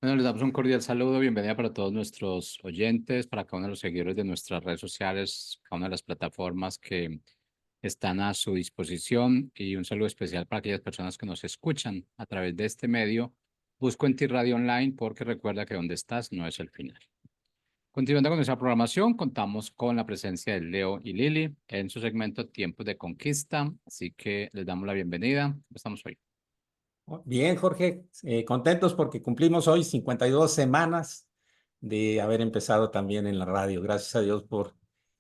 Bueno, les damos un cordial saludo, bienvenida para todos nuestros oyentes, para cada uno de los seguidores de nuestras redes sociales, cada una de las plataformas que están a su disposición y un saludo especial para aquellas personas que nos escuchan a través de este medio. Busco en ti Radio Online porque recuerda que donde estás no es el final. Continuando con nuestra programación, contamos con la presencia de Leo y Lili en su segmento Tiempos de Conquista, así que les damos la bienvenida. ¿Cómo estamos hoy? Bien, Jorge, contentos porque cumplimos hoy 52 semanas de haber empezado también en la radio. Gracias a Dios por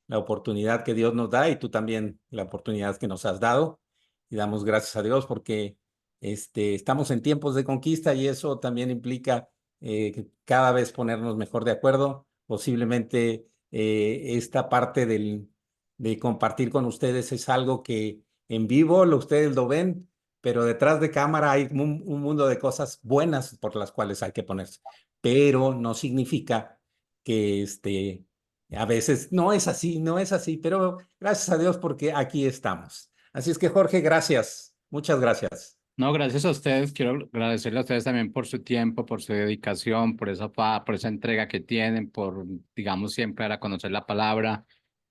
la oportunidad que Dios nos da y tú también la oportunidad que nos has dado. Y damos gracias a Dios porque estamos en tiempos de conquista y eso también implica que cada vez ponernos mejor de acuerdo. Posiblemente esta parte de compartir con ustedes es algo que en vivo ustedes lo ven, pero detrás de cámara hay un mundo de cosas buenas por las cuales hay que ponerse. Pero no significa que a veces no es así, no es así, pero gracias a Dios porque aquí estamos. Así es que Jorge, gracias, muchas gracias. No, gracias a ustedes. Quiero agradecerle a ustedes también por su tiempo, por su dedicación, por esa entrega que tienen, por, digamos, siempre dar a conocer la palabra.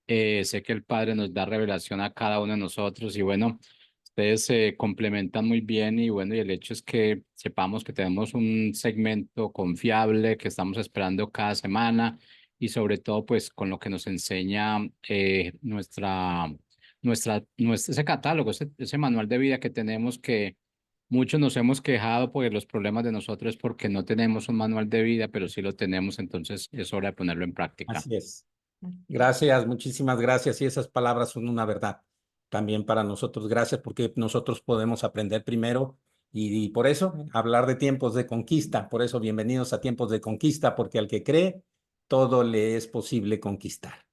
Sé que el Padre nos da revelación a cada uno de nosotros y bueno, ustedes se complementan muy bien y bueno, y el hecho es que sepamos que tenemos un segmento confiable que estamos esperando cada semana y sobre todo pues con lo que nos enseña ese catálogo, ese manual de vida que tenemos que muchos nos hemos quejado porque los problemas de nosotros es porque no tenemos un manual de vida, pero sí lo tenemos, entonces es hora de ponerlo en práctica. Así es. Gracias, muchísimas gracias. Y esas palabras son una verdad también para nosotros. Gracias porque nosotros podemos aprender primero y por eso hablar de tiempos de conquista. Por eso bienvenidos a tiempos de conquista, porque al que cree, todo le es posible conquistar.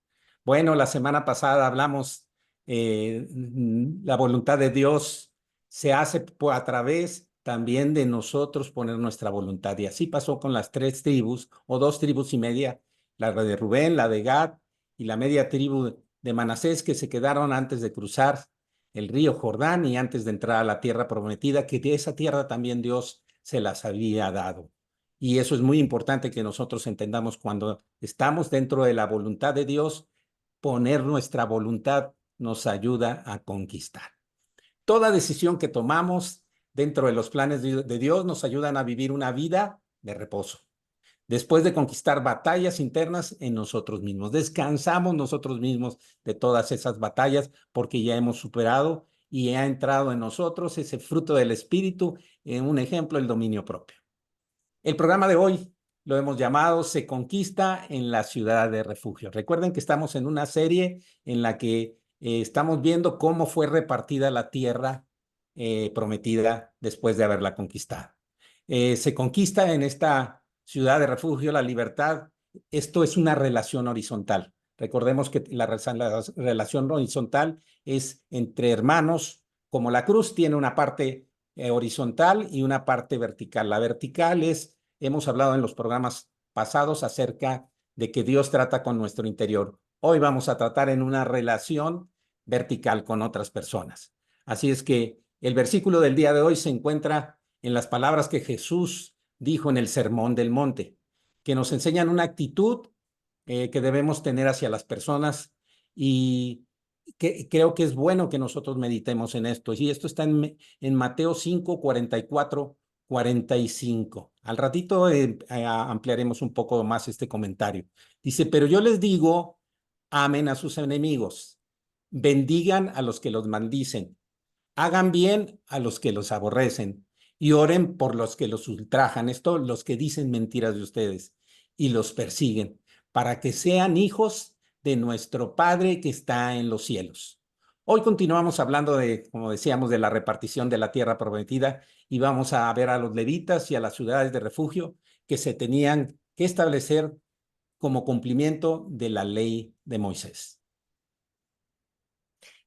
Bueno, la semana pasada hablamos, la voluntad de Dios se hace a través también de nosotros poner nuestra voluntad. Y así pasó con las tres tribus o dos tribus y media, la de Rubén, la de Gad y la media tribu de Manasés, que se quedaron antes de cruzar el río Jordán y antes de entrar a la tierra prometida, que de esa tierra también Dios se las había dado. Y eso es muy importante que nosotros entendamos cuando estamos dentro de la voluntad de Dios, poner nuestra voluntad nos ayuda a conquistar. Toda decisión que tomamos dentro de los planes de Dios nos ayudan a vivir una vida de reposo. Después de conquistar batallas internas en nosotros mismos, descansamos nosotros mismos de todas esas batallas porque ya hemos superado y ha entrado en nosotros ese fruto del espíritu, en un ejemplo, el dominio propio. El programa de hoy lo hemos llamado Se conquista en la ciudad de refugio. Recuerden que estamos en una serie en la que estamos viendo cómo fue repartida la tierra prometida después de haberla conquistado. Se conquista en esta ciudad de refugio la libertad. Esto es una relación horizontal. Recordemos que la relación horizontal es entre hermanos, como la cruz tiene una parte horizontal y una parte vertical. La vertical es, hemos hablado en los programas pasados acerca de que Dios trata con nuestro interior. Hoy vamos a tratar en una relación vertical con otras personas. Así es que el versículo del día de hoy se encuentra en las palabras que Jesús dijo en el Sermón del Monte, que nos enseñan una actitud que debemos tener hacia las personas y que creo que es bueno que nosotros meditemos en esto. Y esto está en Mateo 5, 44, 45. Al ratito ampliaremos un poco más este comentario. Dice, pero yo les digo, amen a sus enemigos, bendigan a los que los maldicen, hagan bien a los que los aborrecen y oren por los que los ultrajan, esto los que dicen mentiras de ustedes y los persiguen, para que sean hijos de nuestro Padre que está en los cielos. Hoy continuamos hablando de, como decíamos, de la repartición de la tierra prometida y vamos a ver a los levitas y a las ciudades de refugio que se tenían que establecer como cumplimiento de la ley de Moisés.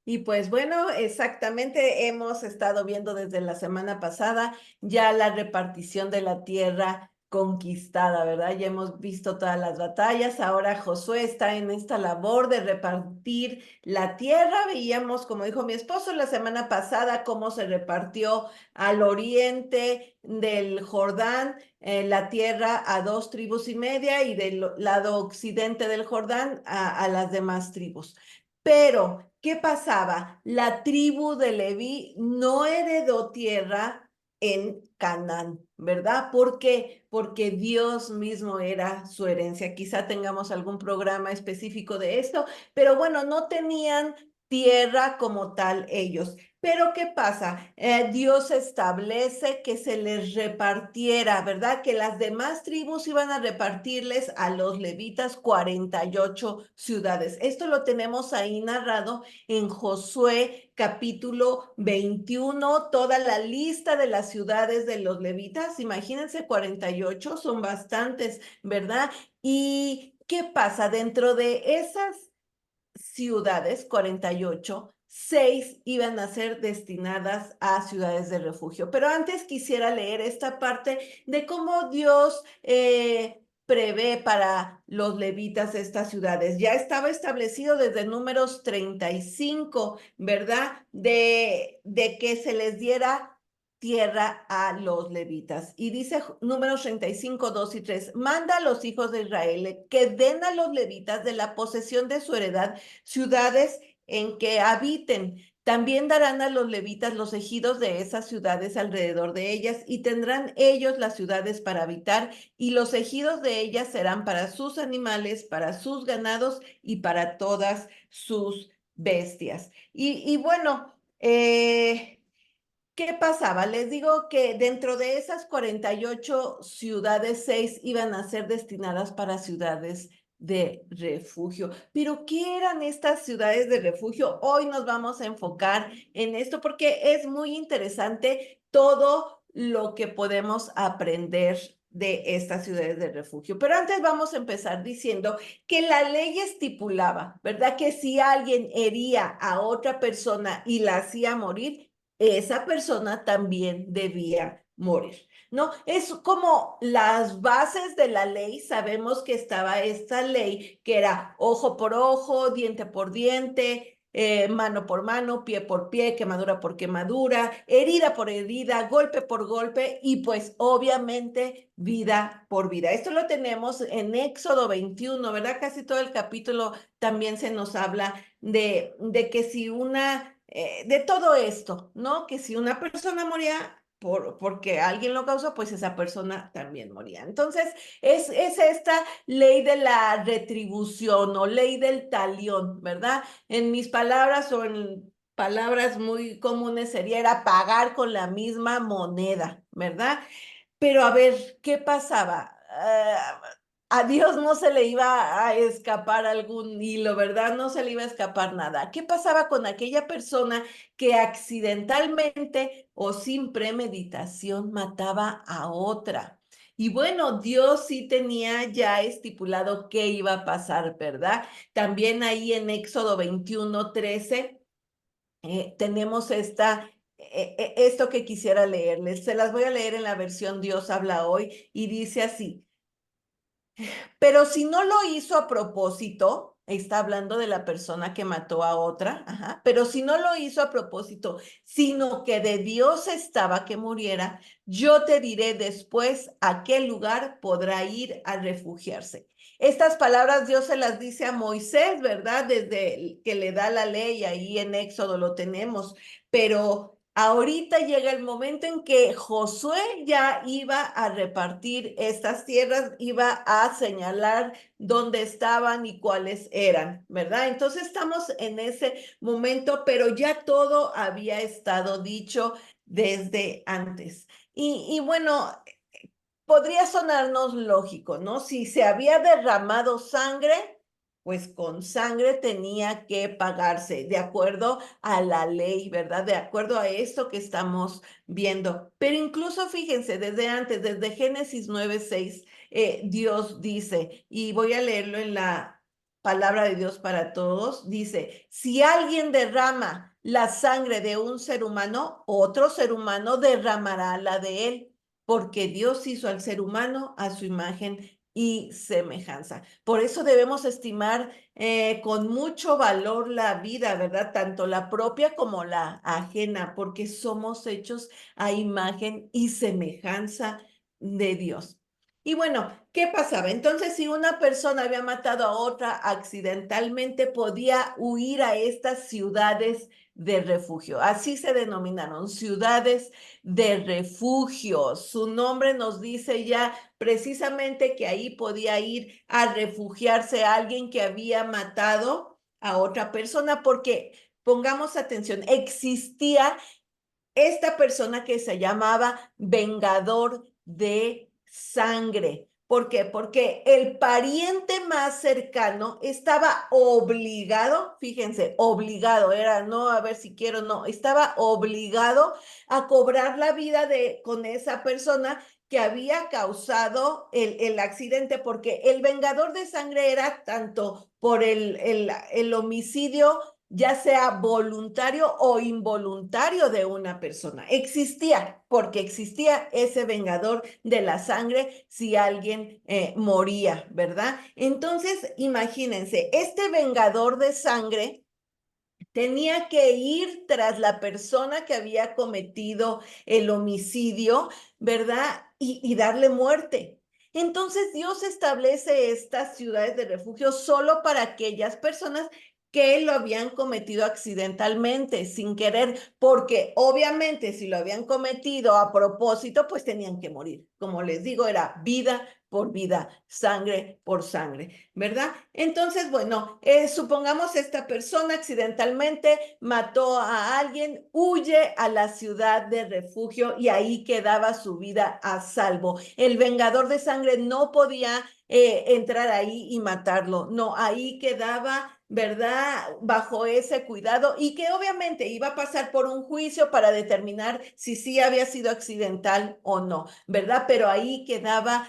Y pues bueno, exactamente hemos estado viendo desde la semana pasada ya la repartición de la tierra conquistada, ¿verdad? Ya hemos visto todas las batallas. Ahora Josué está en esta labor de repartir la tierra. Veíamos, como dijo mi esposo la semana pasada, cómo se repartió al oriente del Jordán la tierra a 2,5 tribus y del lado occidente del Jordán a las demás tribus. Pero, ¿qué pasaba? La tribu de Leví no heredó tierra en Canaán, ¿verdad? ¿Por qué? Porque Dios mismo era su herencia. Quizá tengamos algún programa específico de esto, pero bueno, no tenían tierra como tal ellos. Pero ¿qué pasa? Dios establece que se les repartiera, ¿verdad? Que las demás tribus iban a repartirles a los levitas 48 ciudades. Esto lo tenemos ahí narrado en Josué capítulo 21, toda la lista de las ciudades de los levitas. Imagínense, 48 son bastantes, ¿verdad? ¿Y qué pasa? Dentro de esas ciudades, 48, 6 iban a ser destinadas a ciudades de refugio. Pero antes quisiera leer esta parte de cómo Dios prevé para los levitas estas ciudades. Ya estaba establecido desde Números 35, ¿verdad? De que se les diera tierra a los levitas. Y dice Números 35, 2 y 3, manda a los hijos de Israel que den a los levitas de la posesión de su heredad ciudades en que habiten. También darán a los levitas los ejidos de esas ciudades alrededor de ellas y tendrán ellos las ciudades para habitar y los ejidos de ellas serán para sus animales, para sus ganados y para todas sus bestias. Y bueno, ¿qué pasaba? Les digo que dentro de esas 48 ciudades, 6 iban a ser destinadas para ciudades de refugio. Pero, ¿qué eran estas ciudades de refugio? Hoy nos vamos a enfocar en esto porque es muy interesante todo lo que podemos aprender de estas ciudades de refugio. Pero antes vamos a empezar diciendo que la ley estipulaba, ¿verdad? Que si alguien hería a otra persona y la hacía morir, esa persona también debía morir, ¿no? Es como las bases de la ley. Sabemos que estaba esta ley que era ojo por ojo, diente por diente, mano por mano, pie por pie, quemadura por quemadura, herida por herida, golpe por golpe y pues obviamente vida por vida. Esto lo tenemos en Éxodo 21, ¿verdad? Casi todo el capítulo también se nos habla de que si de todo esto, ¿no? Que si una persona moría porque alguien lo causó, pues esa persona también moría. Entonces, es esta ley de la retribución o ley del talión, ¿verdad? En mis palabras o en palabras muy comunes era pagar con la misma moneda, ¿verdad? Pero a ver, ¿qué pasaba? A Dios no se le iba a escapar algún hilo, ¿verdad? No se le iba a escapar nada. ¿Qué pasaba con aquella persona que accidentalmente o sin premeditación mataba a otra? Y bueno, Dios sí tenía ya estipulado qué iba a pasar, ¿verdad? También ahí en Éxodo 21, 13, tenemos esto que quisiera leerles. Se las voy a leer en la versión Dios habla hoy y dice así: pero si no lo hizo a propósito, está hablando de la persona que mató a otra, pero si no lo hizo a propósito, sino que de Dios estaba que muriera, yo te diré después a qué lugar podrá ir a refugiarse. Estas palabras Dios se las dice a Moisés, ¿verdad? Desde que le da la ley, ahí en Éxodo lo tenemos, pero ahorita llega el momento en que Josué ya iba a repartir estas tierras, iba a señalar dónde estaban y cuáles eran, ¿verdad? Entonces estamos en ese momento, pero ya todo había estado dicho desde antes. Y bueno, podría sonarnos lógico, ¿no? Si se había derramado sangre, pues con sangre tenía que pagarse, de acuerdo a la ley, ¿verdad? De acuerdo a esto que estamos viendo. Pero incluso fíjense, desde antes, desde Génesis 9:6, Dios dice, y voy a leerlo en la palabra de Dios para todos, dice, si alguien derrama la sangre de un ser humano, otro ser humano derramará la de él, porque Dios hizo al ser humano a su imagen y semejanza. Por eso debemos estimar con mucho valor la vida, ¿verdad? Tanto la propia como la ajena, porque somos hechos a imagen y semejanza de Dios. Y bueno, ¿qué pasaba? Entonces, si una persona había matado a otra accidentalmente, podía huir a estas ciudades de refugio. Así se denominaron, ciudades de refugio. Su nombre nos dice ya precisamente que ahí podía ir a refugiarse alguien que había matado a otra persona, porque pongamos atención, existía esta persona que se llamaba vengador de sangre. ¿Por qué? Porque el pariente más cercano estaba obligado, fíjense, obligado, era no a ver si quiero, no, estaba obligado a cobrar la vida con esa persona que había causado el accidente, porque el vengador de sangre era tanto por el homicidio, ya sea voluntario o involuntario de una persona. Existía, porque existía ese vengador de la sangre si alguien moría, ¿verdad? Entonces, imagínense, este vengador de sangre tenía que ir tras la persona que había cometido el homicidio, ¿verdad? Y darle muerte. Entonces Dios establece estas ciudades de refugio solo para aquellas personas que lo habían cometido accidentalmente, sin querer, porque obviamente si lo habían cometido a propósito, pues tenían que morir. Como les digo, era vida por vida, sangre por sangre, ¿verdad? Entonces, bueno, supongamos esta persona accidentalmente mató a alguien, huye a la ciudad de refugio y ahí quedaba su vida a salvo. El vengador de sangre no podía entrar ahí y matarlo, no, ahí quedaba, ¿verdad? Bajo ese cuidado y que obviamente iba a pasar por un juicio para determinar si sí había sido accidental o no, ¿verdad? Pero ahí quedaba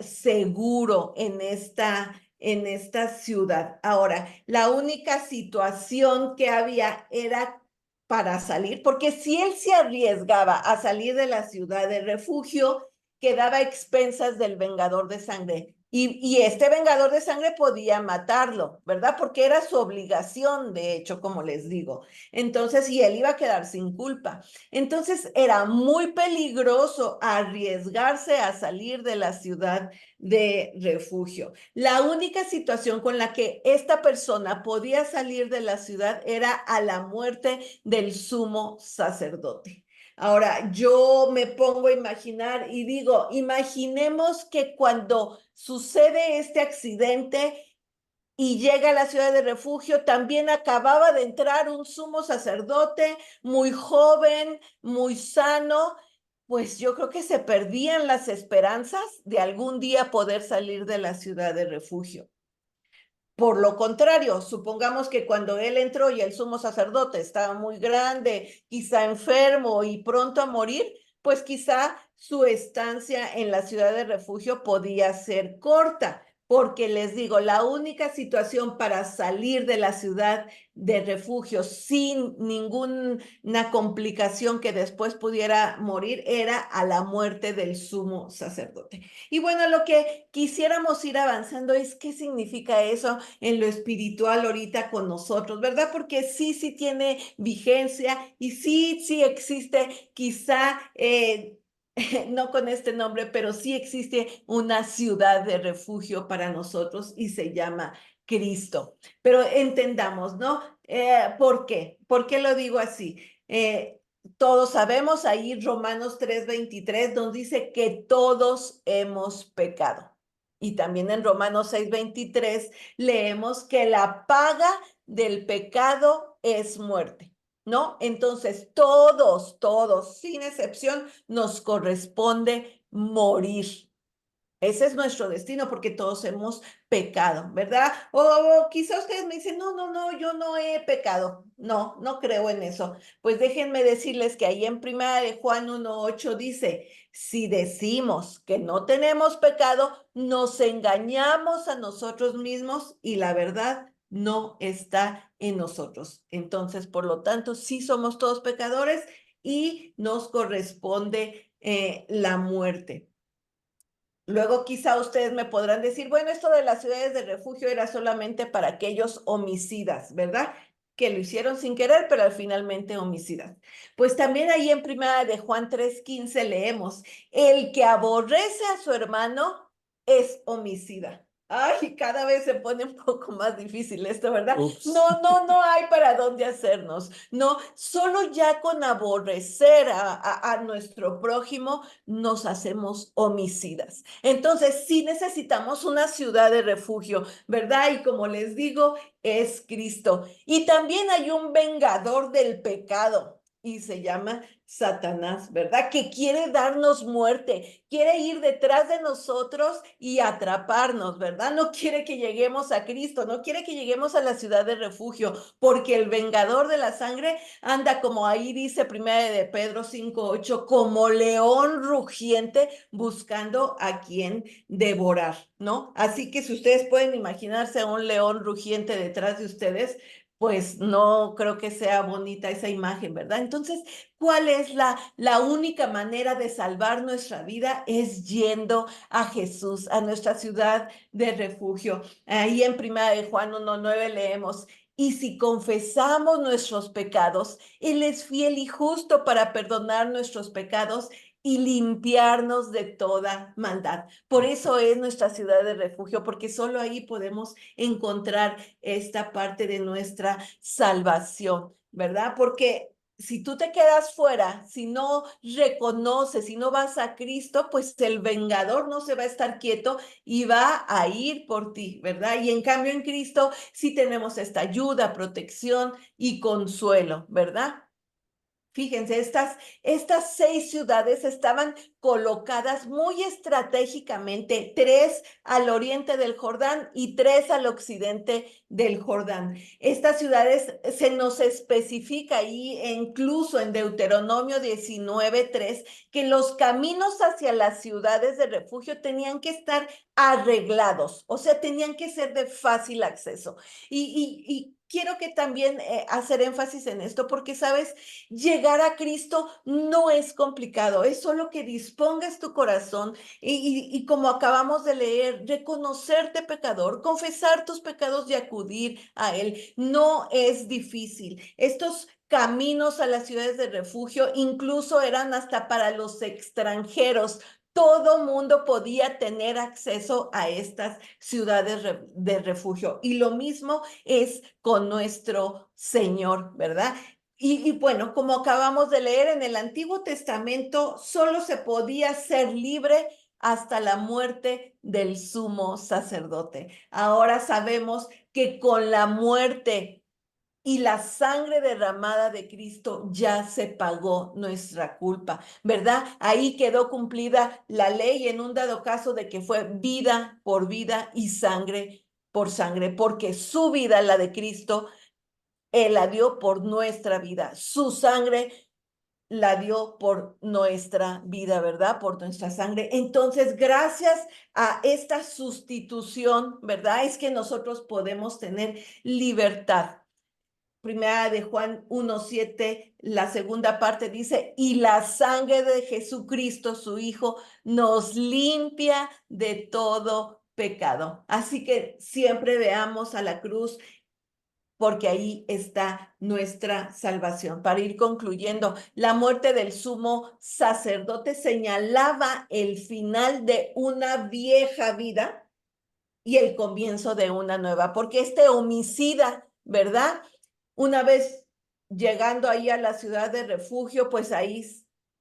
seguro en esta ciudad. Ahora, la única situación que había era para salir, porque si él se arriesgaba a salir de la ciudad de refugio, quedaba a expensas del vengador de sangre. Y este vengador de sangre podía matarlo, ¿verdad? Porque era su obligación, de hecho, como les digo. Entonces, y él iba a quedar sin culpa. Entonces, era muy peligroso arriesgarse a salir de la ciudad de refugio. La única situación con la que esta persona podía salir de la ciudad era a la muerte del sumo sacerdote. Ahora, yo me pongo a imaginar y digo, imaginemos que cuando sucede este accidente y llega a la ciudad de refugio, también acababa de entrar un sumo sacerdote muy joven, muy sano, pues yo creo que se perdían las esperanzas de algún día poder salir de la ciudad de refugio. Por lo contrario, supongamos que cuando él entró y el sumo sacerdote estaba muy grande, quizá enfermo y pronto a morir, pues quizá su estancia en la ciudad de refugio podía ser corta, porque les digo, la única situación para salir de la ciudad de refugio sin ninguna complicación que después pudiera morir era a la muerte del sumo sacerdote. Y bueno, lo que quisiéramos ir avanzando es qué significa eso en lo espiritual ahorita con nosotros, ¿verdad? Porque sí tiene vigencia y sí existe quizá no con este nombre, pero sí existe una ciudad de refugio para nosotros y se llama Cristo. Pero entendamos, ¿no? ¿Por qué? ¿Por qué lo digo así? Todos sabemos ahí Romanos 3:23, donde dice que todos hemos pecado. Y también en Romanos 6:23 leemos que la paga del pecado es muerte, ¿no? Entonces, todos, sin excepción, nos corresponde morir. Ese es nuestro destino porque todos hemos pecado, ¿verdad? O quizás ustedes me dicen, no, yo no he pecado. No creo en eso. Pues déjenme decirles que ahí en 1 Juan 1:8 dice, si decimos que no tenemos pecado, nos engañamos a nosotros mismos y la verdad no está en nosotros. Entonces, por lo tanto, sí somos todos pecadores y nos corresponde la muerte. Luego quizá ustedes me podrán decir, bueno, esto de las ciudades de refugio era solamente para aquellos homicidas, ¿verdad? Que lo hicieron sin querer, pero al finalmente homicidas. Pues también ahí en Primera de Juan 3:15 leemos, el que aborrece a su hermano es homicida. Ay, cada vez se pone un poco más difícil esto, ¿verdad? Ups. No hay para dónde hacernos. No, solo ya con aborrecer a nuestro prójimo nos hacemos homicidas. Entonces, sí necesitamos una ciudad de refugio, ¿verdad? Y como les digo, es Cristo. Y también hay un vengador del pecado y se llama Satanás, ¿verdad? Que quiere darnos muerte, quiere ir detrás de nosotros y atraparnos, ¿verdad? No quiere que lleguemos a Cristo, no quiere que lleguemos a la ciudad de refugio, porque el vengador de la sangre anda como ahí dice Primera de Pedro 5:8, como león rugiente buscando a quien devorar, ¿no? Así que si ustedes pueden imaginarse a un león rugiente detrás de ustedes, pues no creo que sea bonita esa imagen, ¿verdad? Entonces, ¿cuál es la única manera de salvar nuestra vida? Es yendo a Jesús, a nuestra ciudad de refugio. Ahí en Primera de Juan 1:9 leemos, y si confesamos nuestros pecados, Él es fiel y justo para perdonar nuestros pecados y limpiarnos de toda maldad. Por eso es nuestra ciudad de refugio, porque solo ahí podemos encontrar esta parte de nuestra salvación, ¿verdad? Porque si tú te quedas fuera, si no reconoces, si no vas a Cristo, pues el vengador no se va a estar quieto y va a ir por ti, ¿verdad? Y en cambio en Cristo sí tenemos esta ayuda, protección y consuelo, ¿verdad? Fíjense, estas 6 ciudades estaban colocadas muy estratégicamente, 3 al oriente del Jordán y 3 al occidente del Jordán. Estas ciudades se nos especifica ahí, incluso en Deuteronomio 19:3, que los caminos hacia las ciudades de refugio tenían que estar arreglados, o sea, tenían que ser de fácil acceso. Y quiero que también hacer énfasis en esto, porque, ¿sabes? Llegar a Cristo no es complicado, es solo que dispongas tu corazón y como acabamos de leer, reconocerte pecador, confesar tus pecados y acudir a Él. No es difícil. Estos caminos a las ciudades de refugio incluso eran hasta para los extranjeros. Todo mundo podía tener acceso a estas ciudades de refugio. Y lo mismo es con nuestro Señor, ¿verdad? Y bueno, como acabamos de leer en el Antiguo Testamento, solo se podía ser libre hasta la muerte del sumo sacerdote. Ahora sabemos que con la muerte y la sangre derramada de Cristo ya se pagó nuestra culpa, ¿verdad? Ahí quedó cumplida la ley en un dado caso de que fue vida por vida y sangre por sangre, porque su vida, la de Cristo, Él la dio por nuestra vida. Su sangre la dio por nuestra vida, ¿verdad? Por nuestra sangre. Entonces, gracias a esta sustitución, ¿verdad? Es que nosotros podemos tener libertad. Primera de Juan 1:7, la segunda parte dice, y la sangre de Jesucristo, su Hijo, nos limpia de todo pecado. Así que siempre veamos a la cruz, porque ahí está nuestra salvación. Para ir concluyendo, la muerte del sumo sacerdote señalaba el final de una vieja vida y el comienzo de una nueva, porque este homicida, ¿verdad? Una vez llegando ahí a la ciudad de refugio, pues ahí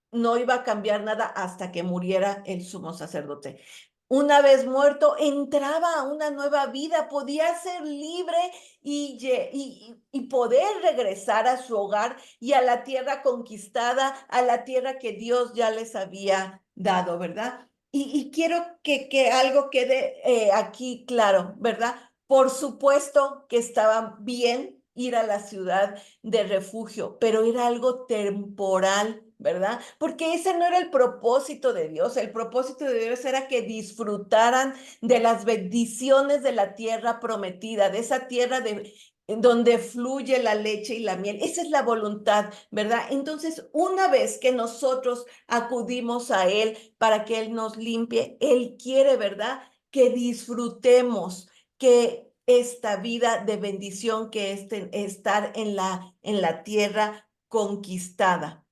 no iba a cambiar nada hasta que muriera el sumo sacerdote. Una vez muerto, entraba a una nueva vida, podía ser libre y poder regresar a su hogar y a la tierra conquistada, a la tierra que Dios ya les había dado, ¿verdad? Y quiero que algo quede aquí claro, ¿verdad? Por supuesto que estaba bien ir a la ciudad de refugio, pero era algo temporal, ¿verdad? Porque ese no era el propósito de Dios. El propósito de Dios era que disfrutaran de las bendiciones de la tierra prometida, de esa tierra en donde fluye la leche y la miel. Esa es la voluntad, ¿verdad? Entonces, una vez que nosotros acudimos a Él para que Él nos limpie, Él quiere, ¿verdad? Que disfrutemos que esta vida de bendición que es estar en la tierra conquistada.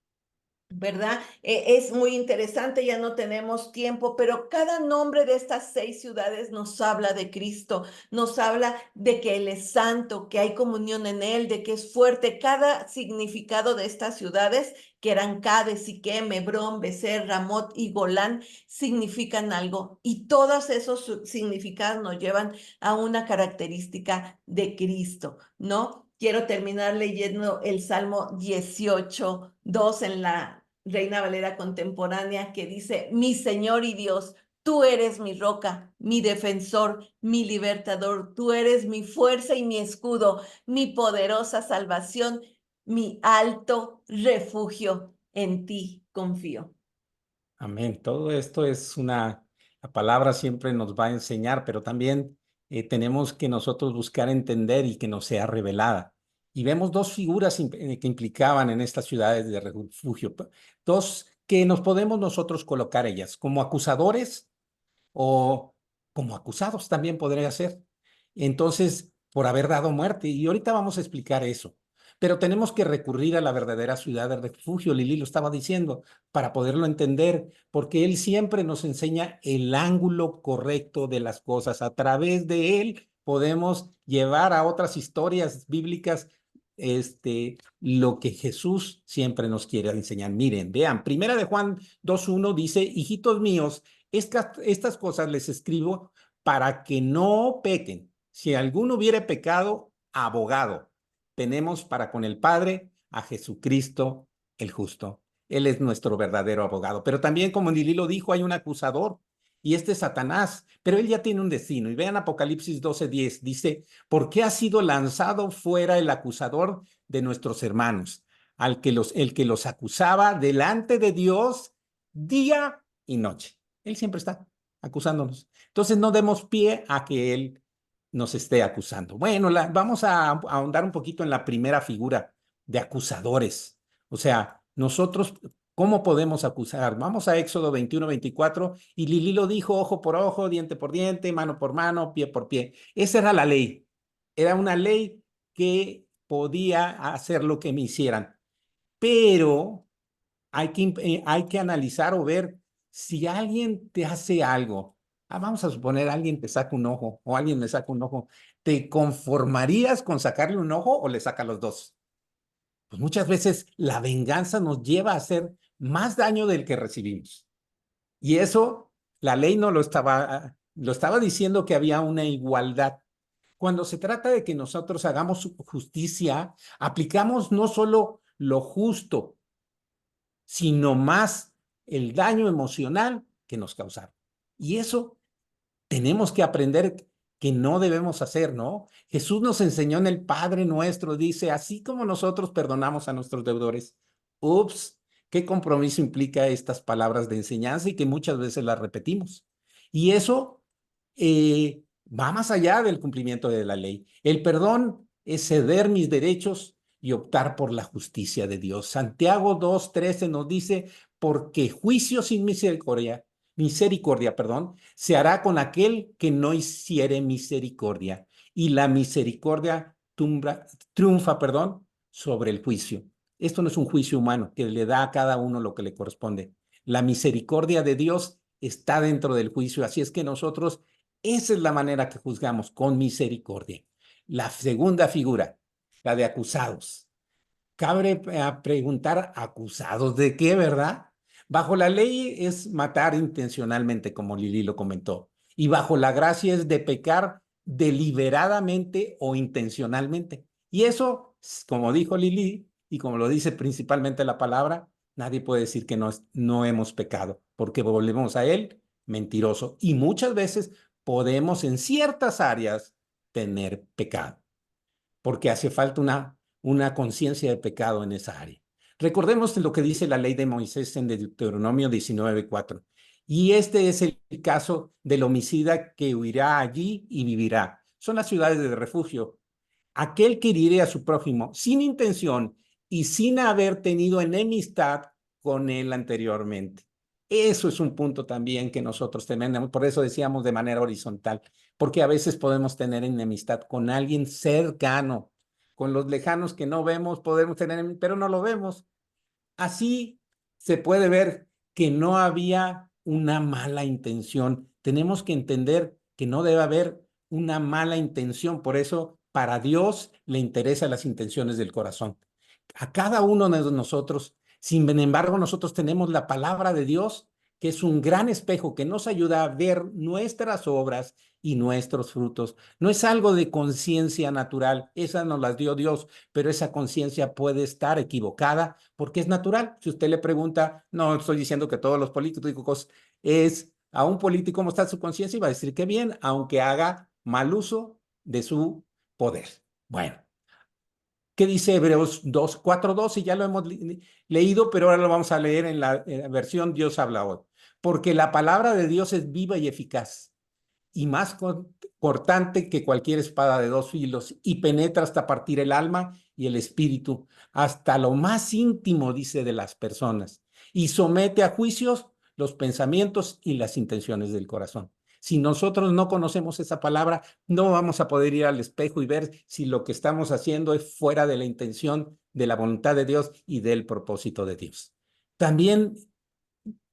¿Verdad? Es muy interesante, ya no tenemos tiempo, pero cada nombre de estas 6 ciudades nos habla de Cristo, nos habla de que Él es santo, que hay comunión en Él, de que es fuerte. Cada significado de estas ciudades, que eran Cades, Siquem, Hebrón, Becer, Ramot y Golán, significan algo. Y todos esos significados nos llevan a una característica de Cristo, ¿no? Quiero terminar leyendo el Salmo 18:2 en la Reina Valera contemporánea, que dice: mi Señor y Dios, tú eres mi roca, mi defensor, mi libertador, tú eres mi fuerza y mi escudo, mi poderosa salvación, mi alto refugio, en ti confío. Amén. Todo esto es la palabra siempre nos va a enseñar, pero también tenemos que nosotros buscar entender y que nos sea revelada. Y vemos dos figuras que implicaban en estas ciudades de refugio, dos que nos podemos nosotros colocar ellas como acusadores o como acusados también podría ser. Entonces, por haber dado muerte. Y ahorita vamos a explicar eso. Pero tenemos que recurrir a la verdadera ciudad de refugio, Lili lo estaba diciendo, para poderlo entender, porque él siempre nos enseña el ángulo correcto de las cosas. A través de él podemos llevar a otras historias bíblicas lo que Jesús siempre nos quiere enseñar. Miren, vean, Primera de Juan 2:1 dice: hijitos míos, estas cosas les escribo para que no pequen. Si alguno hubiere pecado, abogado tenemos para con el Padre a Jesucristo el justo. Él es nuestro verdadero abogado. Pero también, como Lili lo dijo, hay un acusador, y este es Satanás, pero él ya tiene un destino. Y vean Apocalipsis 12:10, dice: ¿por qué ha sido lanzado fuera el acusador de nuestros hermanos? El que los acusaba delante de Dios día y noche. Él siempre está acusándonos. Entonces no demos pie a que él nos esté acusando. Bueno, vamos a ahondar un poquito en la primera figura de acusadores. O sea, nosotros, ¿cómo podemos acusar? Vamos a Éxodo 21:24, y Lili lo dijo: ojo por ojo, diente por diente, mano por mano, pie por pie. Esa era la ley. Era una ley que podía hacer lo que me hicieran. Pero hay que analizar o ver si alguien te hace algo. Vamos a suponer alguien te saca un ojo o alguien me saca un ojo. ¿Te conformarías con sacarle un ojo o le saca los dos? Pues muchas veces la venganza nos lleva a hacer más daño del que recibimos. Y eso, la ley no lo estaba diciendo, que había una igualdad. Cuando se trata de que nosotros hagamos justicia, aplicamos no solo lo justo, sino más el daño emocional que nos causaron. Y eso tenemos que aprender que no debemos hacer, ¿no? Jesús nos enseñó en el Padre Nuestro, dice: así como nosotros perdonamos a nuestros deudores. Ups, qué compromiso implica estas palabras de enseñanza, y que muchas veces las repetimos. Y eso va más allá del cumplimiento de la ley. El perdón es ceder mis derechos y optar por la justicia de Dios. Santiago 2:13 nos dice: porque juicio sin misericordia, se hará con aquel que no hiciere misericordia, y la misericordia triunfa, sobre el juicio. Esto no es un juicio humano que le da a cada uno lo que le corresponde. La misericordia de Dios está dentro del juicio, así es que nosotros, esa es la manera que juzgamos, con misericordia. La segunda figura, la de acusados. Cabe preguntar: ¿acusados de qué, verdad? Bajo la ley es matar intencionalmente, como Lili lo comentó, y bajo la gracia es de pecar deliberadamente o intencionalmente. Y eso, como dijo Lili, y como lo dice principalmente la palabra, nadie puede decir que no hemos pecado, porque volvemos a él mentiroso. Y muchas veces podemos en ciertas áreas tener pecado, porque hace falta una conciencia de pecado en esa área. Recordemos lo que dice la ley de Moisés en Deuteronomio 19:4. Y este es el caso del homicida que huirá allí y vivirá. Son las ciudades de refugio. aquel que hiriere a su prójimo sin intención y sin haber tenido enemistad con él anteriormente. Eso es un punto también que nosotros tenemos, por eso decíamos de manera horizontal, porque a veces podemos tener enemistad con alguien cercano, con los lejanos que no vemos, podemos tener, pero no lo vemos. Así se puede ver que no había una mala intención. Tenemos que entender que no debe haber una mala intención. Por eso, para Dios le interesan las intenciones del corazón. A cada uno de nosotros, sin embargo, nosotros tenemos la palabra de Dios, que es un gran espejo que nos ayuda a ver nuestras obras y nuestros frutos. No es algo de conciencia natural, esa nos las dio Dios, pero esa conciencia puede estar equivocada porque es natural. Si usted le pregunta, no estoy diciendo que todos los políticos, es a un político cómo está su conciencia y va a decir que bien, aunque haga mal uso de su poder. Bueno, ¿qué dice Hebreos 2, 4, 2? Y ya lo hemos leído, pero ahora lo vamos a leer en la versión Dios habla hoy. Porque la palabra de Dios es viva y eficaz y más cortante que cualquier espada de dos filos y penetra hasta partir el alma y el espíritu, hasta lo más íntimo, dice, de las personas, y somete a juicios los pensamientos y las intenciones del corazón. Si nosotros no conocemos esa palabra, no vamos a poder ir al espejo y ver si lo que estamos haciendo es fuera de la intención, de la voluntad de Dios y del propósito de Dios. También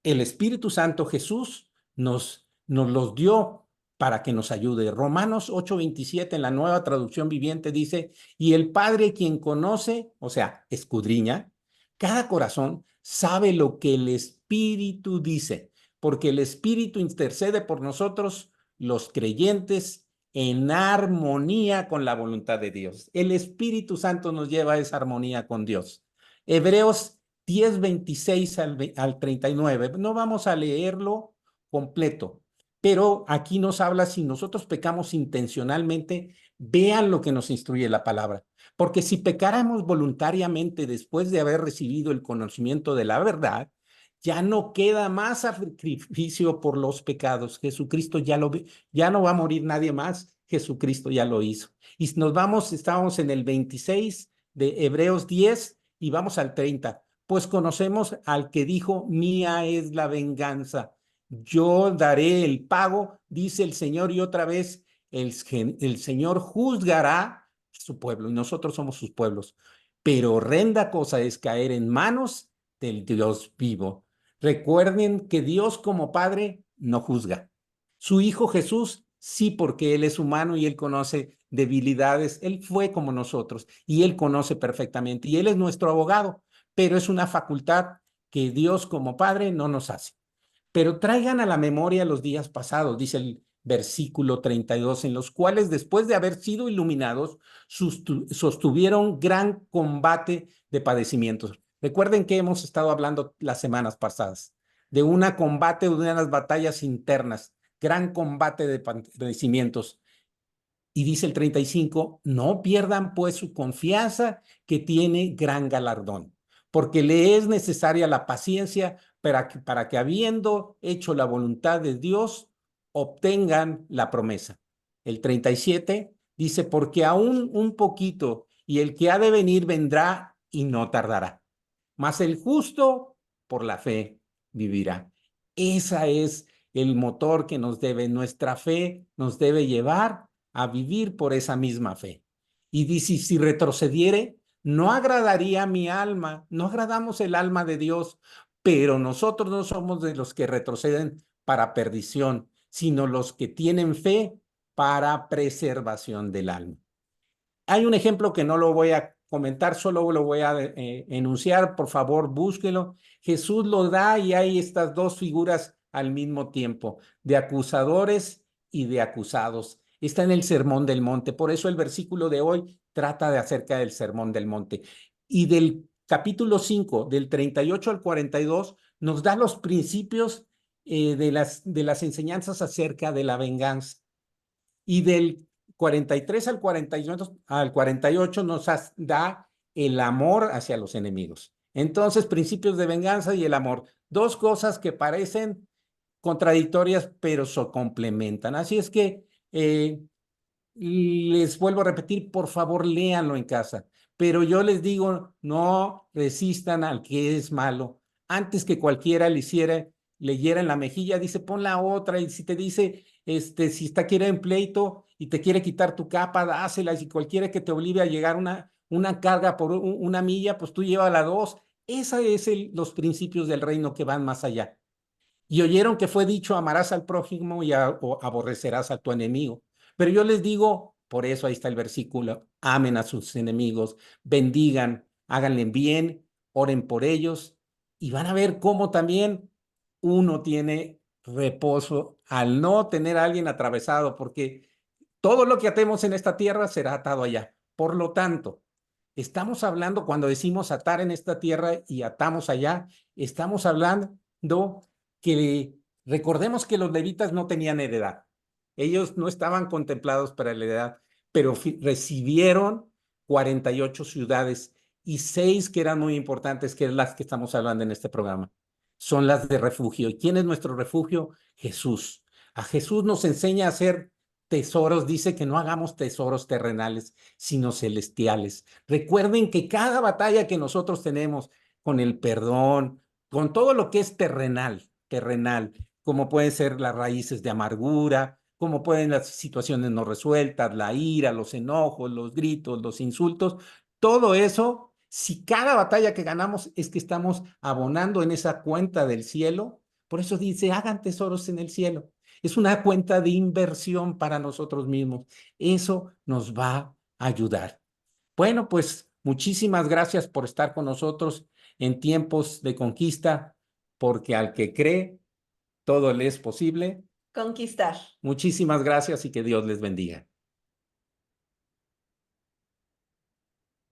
el Espíritu Santo, Jesús, nos los dio para que nos ayude. Romanos 8:27 en la Nueva Traducción Viviente dice, y el Padre quien conoce, o sea, escudriña, cada corazón sabe lo que el Espíritu dice, porque el Espíritu intercede por nosotros, los creyentes, en armonía con la voluntad de Dios. El Espíritu Santo nos lleva a esa armonía con Dios. Hebreos 10, 26 al 39. No vamos a leerlo completo, pero aquí nos habla si nosotros pecamos intencionalmente, vean lo que nos instruye la palabra. Porque si pecáramos voluntariamente después de haber recibido el conocimiento de la verdad, ya no queda más sacrificio por los pecados. Jesucristo ya no va a morir nadie más. Jesucristo ya lo hizo. Y estábamos en el 26 de Hebreos 10 y vamos al 30. Pues conocemos al que dijo, mía es la venganza, yo daré el pago, dice el Señor, y otra vez el Señor juzgará a su pueblo, y nosotros somos sus pueblos. Pero horrenda cosa es caer en manos del Dios vivo. Recuerden que Dios como Padre no juzga. Su Hijo Jesús sí, porque Él es humano y Él conoce debilidades. Él fue como nosotros y Él conoce perfectamente y Él es nuestro abogado, pero es una facultad que Dios como Padre no nos hace. Pero traigan a la memoria los días pasados, dice el versículo 32, en los cuales después de haber sido iluminados, sostuvieron gran combate de padecimientos. Recuerden que hemos estado hablando las semanas pasadas de una combate, de unas batallas internas, gran combate de padecimientos. Y dice el 35, no pierdan pues su confianza que tiene gran galardón, porque le es necesaria la paciencia para que habiendo hecho la voluntad de Dios, obtengan la promesa. El 37 dice, porque aún un poquito y el que ha de venir vendrá y no tardará, mas el justo por la fe vivirá. Esa es el motor que nuestra fe nos debe llevar a vivir por esa misma fe. Y dice, si retrocediere, no agradaría a mi alma, no agradamos el alma de Dios, pero nosotros no somos de los que retroceden para perdición, sino los que tienen fe para preservación del alma. Hay un ejemplo que no lo voy a comentar, solo lo voy a enunciar, por favor, búsquelo. Jesús lo da y hay estas dos figuras al mismo tiempo, de acusadores y de acusados. Está en el Sermón del Monte, por eso el versículo de hoy trata de acerca del Sermón del Monte. Y del capítulo 5, del 38 al 42, nos da los principios de las enseñanzas acerca de la venganza. Y del 43 al 48 nos da el amor hacia los enemigos. Entonces, principios de venganza y el amor. Dos cosas que parecen contradictorias, pero se complementan. Así es que les vuelvo a repetir, por favor, léanlo en casa. Pero yo les digo, no resistan al que es malo. Antes que cualquiera leyera en la mejilla, dice, pon la otra. Y si te dice, si quiere en pleito y te quiere quitar tu capa, dásela. Y si cualquiera que te obligue a llegar una carga por una milla, pues tú llévala 2. Esos son los principios del reino que van más allá. Y oyeron que fue dicho, amarás al prójimo y o aborrecerás a tu enemigo. Pero yo les digo, por eso ahí está el versículo, amen a sus enemigos, bendigan, háganle bien, oren por ellos y van a ver cómo también uno tiene reposo al no tener a alguien atravesado, porque todo lo que atemos en esta tierra será atado allá. Por lo tanto, estamos hablando, cuando decimos atar en esta tierra y atamos allá, estamos hablando que recordemos que los levitas no tenían heredad. Ellos no estaban contemplados para la heredad, pero recibieron 48 ciudades y 6 que eran muy importantes, que es las que estamos hablando en este programa. Son las de refugio. ¿Y quién es nuestro refugio? Jesús. A Jesús nos enseña a hacer tesoros, dice que no hagamos tesoros terrenales, sino celestiales. Recuerden que cada batalla que nosotros tenemos con el perdón, con todo lo que es terrenal, como pueden ser las raíces de amargura, como pueden las situaciones no resueltas, la ira, los enojos, los gritos, los insultos, todo eso, si cada batalla que ganamos es que estamos abonando en esa cuenta del cielo, por eso dice, hagan tesoros en el cielo. Es una cuenta de inversión para nosotros mismos. Eso nos va a ayudar. Bueno, pues muchísimas gracias por estar con nosotros en tiempos de conquista, porque al que cree, todo le es posible. Conquistar. Muchísimas gracias y que Dios les bendiga.